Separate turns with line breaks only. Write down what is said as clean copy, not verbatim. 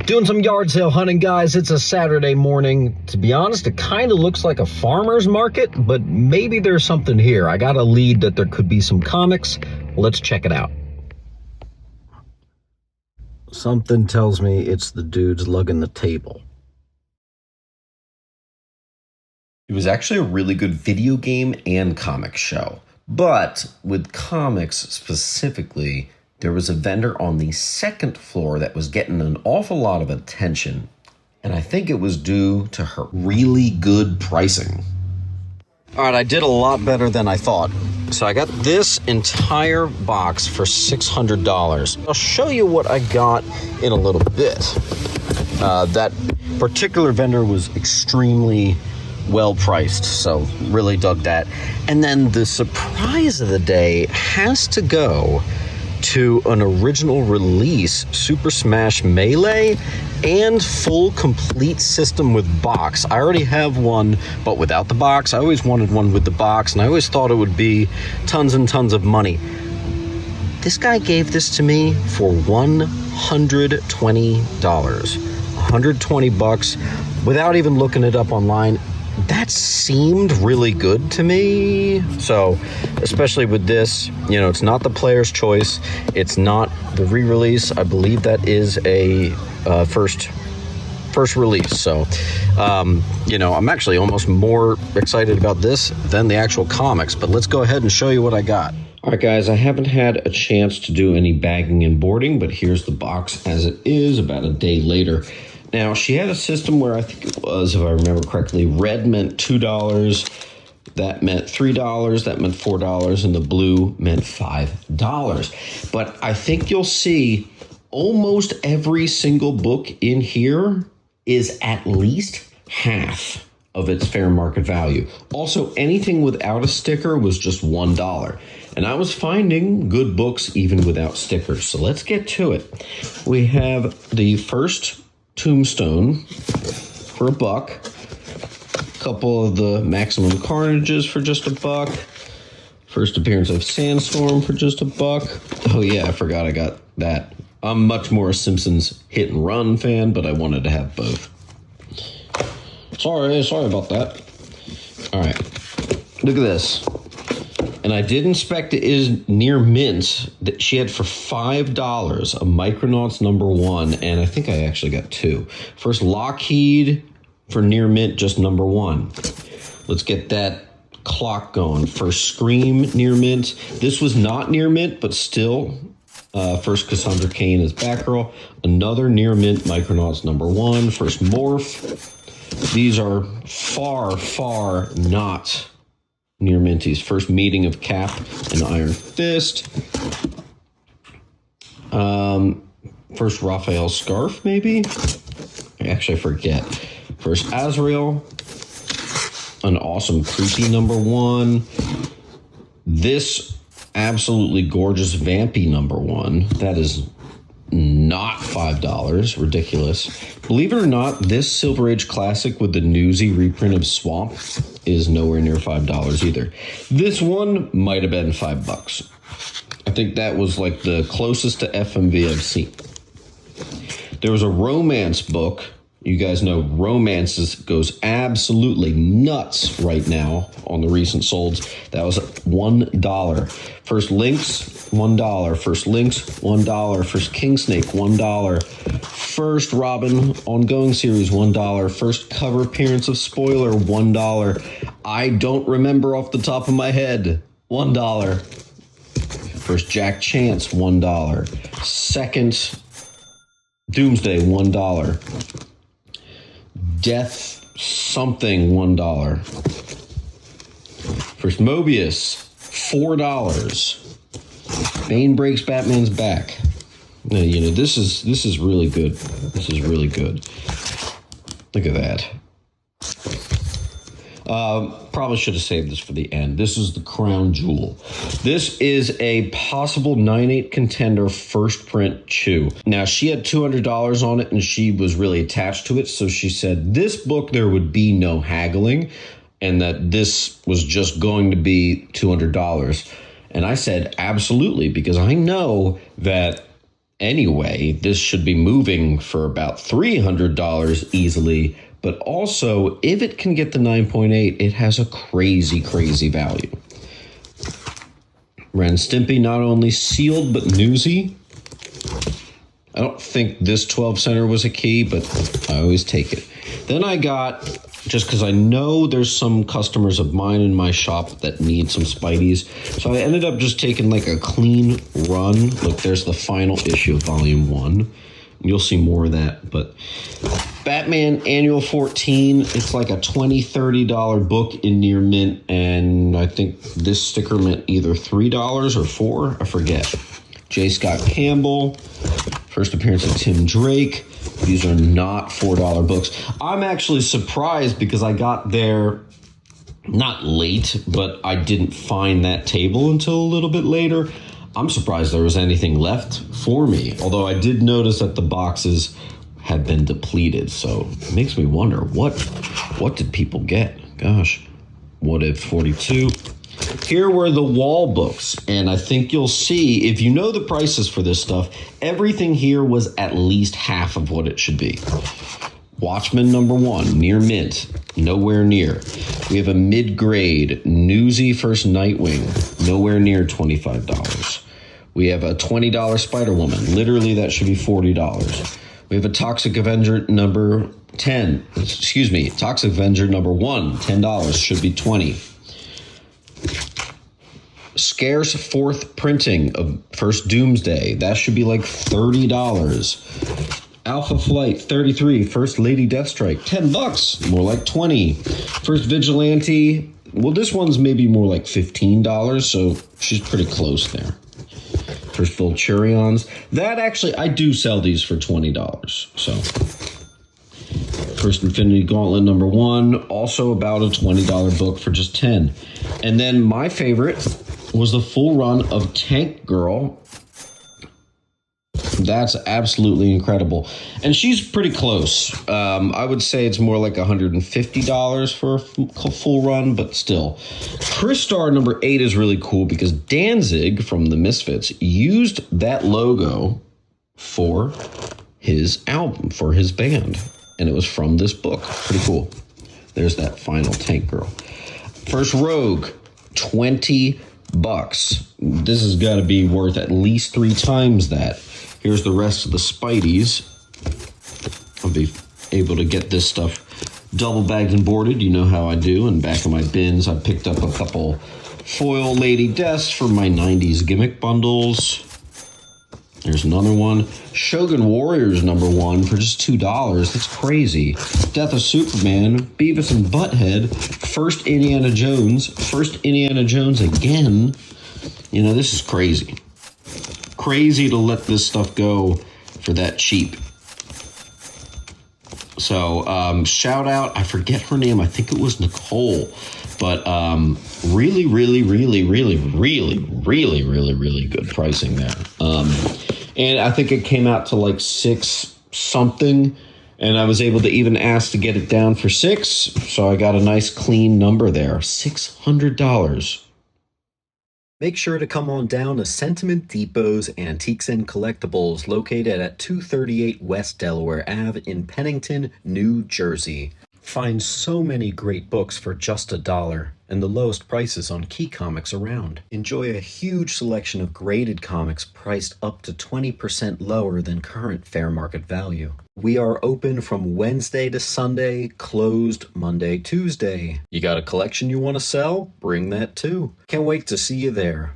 Doing some yard sale hunting, guys. It's a Saturday morning. To be honest, it kind of looks like a farmer's market, but maybe there's something here. I got a lead that there could be some comics. Let's check it out. Something tells me it's the dudes lugging the table.
It was actually a really good video game and comic show. But with comics specifically, there was a vendor on the second floor that was getting an awful lot of attention. And I think it was due to her really good pricing.
All right, I did a lot better than I thought. So I got this entire box for $600. I'll show you what I got in a little bit. That particular vendor was extremely well priced, so really dug that. And then the surprise of the day has to go to an original release Super Smash Melee and full complete system with box. I already have one, but without the box. I always wanted one with the box, and I always thought it would be tons and tons of money. This guy gave this to me for $120. $120 without even looking it up online. That seemed really good to me. So, especially with this, you know, it's not the player's choice. It's not the re-release. I believe that is a first release. So, you know, I'm actually almost more excited about this than the actual comics. But let's go ahead and show you what I got. All right, guys, I haven't had a chance to do any bagging and boarding, but here's the box as it is about a day later. Now, she had a system where I think it was, if I remember correctly, red meant $2, that meant $3, that meant $4, and the blue meant $5. But I think you'll see almost every single book in here is at least half of its fair market value. Also, anything without a sticker was just $1. And I was finding good books even without stickers. So let's get to it. We have the first Tombstone for $1, a couple of the Maximum Carnages for just $1, first appearance of Sandstorm for just $1. Oh yeah, I forgot I got that. I'm much more a Simpsons hit and run fan, but I wanted to have both. Sorry about that. All right, look at this. And I did inspect it is near mint that she had for $5 a Micronauts #1, and I think I actually got 2. First Lockheed for near mint, just #1. Let's get that clock going. First Scream near mint. This was not near mint, but still. First Cassandra Cain as Batgirl. Another near mint Micronauts #1. First Morph. These are far not near minties. First meeting of Cap and Iron Fist. First Raphael Scarf, maybe? Actually, I forget. First Azrael. An awesome creepy #1. This absolutely gorgeous Vampy #1. That is not $5. Ridiculous. Believe it or not, this Silver Age classic with the Newsy reprint of Swamp is nowhere near $5 either. This one might have been $5. I think that was like the closest to FMV I've seen. There was a romance book. You guys know romances goes absolutely nuts right now on the recent solds. That was $1. First Lynx, $1. First Lynx, $1. First Kingsnake, $1. First Robin ongoing series, $1. First cover appearance of Spoiler, $1. I don't remember off the top of my head, $1. First Jack Chance, $1. Second Doomsday, $1. Death something, $1. First Mobius, $4. Bane breaks Batman's back. Now, you know, this is really good. This is really good. Look at that. Probably should have saved this for the end. This is the crown jewel. This is a possible 9/8 contender first print Chew. Now, she had $200 on it, and she was really attached to it. So she said this book, there would be no haggling, and that this was just going to be $200. And I said, absolutely, because I know that
anyway. This should be moving for about $300 easily. But also, if it can get the 9.8, it has a crazy, crazy value. Ren Stimpy, not only sealed, but newsy. I don't think this 12 center was a key, but I always take it. Then I got, just because I know there's some customers of mine in my shop that need some Spideys, so I ended up just taking like a clean run. Look, there's the final issue of Volume 1. You'll see more of that, but Batman Annual 14, it's like a $20, $30 book in near mint, and I think this sticker meant either $3 or $4, I forget. J. Scott Campbell, first appearance of Tim Drake. These are not $4 books. I'm actually surprised because I got there not late, but I didn't find that table until a little bit later. I'm surprised there was anything left for me, although I did notice that the boxes had been depleted, so it makes me wonder, what did people get? Gosh, What If 42. Here were the wall books, and I think you'll see, if you know the prices for this stuff, everything here was at least half of what it should be. Watchmen #1, near mint, nowhere near. We have a mid-grade Newsy First Nightwing, nowhere near $25. We have a $20 Spider-Woman, literally that should be $40. We have a Toxic Avenger number 10, Toxic Avenger #1, $10, should be $20. Scarce fourth printing of First Doomsday, that should be like $30. Alpha Flight 33, First Lady Deathstrike, $10, more like $20. First Vigilante, well, this one's maybe more like $15, so she's pretty close there. First Vulturions, that actually, I do sell these for $20, so. First Infinity Gauntlet #1, also about a $20 book for just $10. And then my favorite was the full run of Tank Girl. That's absolutely incredible. And she's pretty close. I would say it's more like $150 for a full run, but still. Crystar #8 is really cool because Danzig from the Misfits used that logo for his album, for his band. And it was from this book. Pretty cool. There's that final Tank Girl. First Rogue, $20. This has got to be worth at least 3 times that. Here's the rest of the Spideys. I'll be able to get this stuff double bagged and boarded. You know how I do. In back of my bins, I picked up a couple foil Lady Deaths for my 90s gimmick bundles. There's another one. Shogun Warriors #1 for just $2. That's crazy. Death of Superman, Beavis and Butthead, First Indiana Jones again. You know, this is crazy. Crazy to let this stuff go for that cheap. So, shout out, I forget her name, I think it was Nicole, but really good pricing there. And I think it came out to like 6 something, and I was able to even ask to get it down for 6, so I got a nice clean number there, $600.
Make sure to come on down to Sentiment Depot's Antiques and Collectibles, located at 238 West Delaware Ave in Pennington, New Jersey. Find so many great books for just $1 and the lowest prices on key comics around. Enjoy a huge selection of graded comics priced up to 20% lower than current fair market value. We are open from Wednesday to Sunday, closed Monday, Tuesday. You got a collection you want to sell? Bring that too. Can't wait to see you there.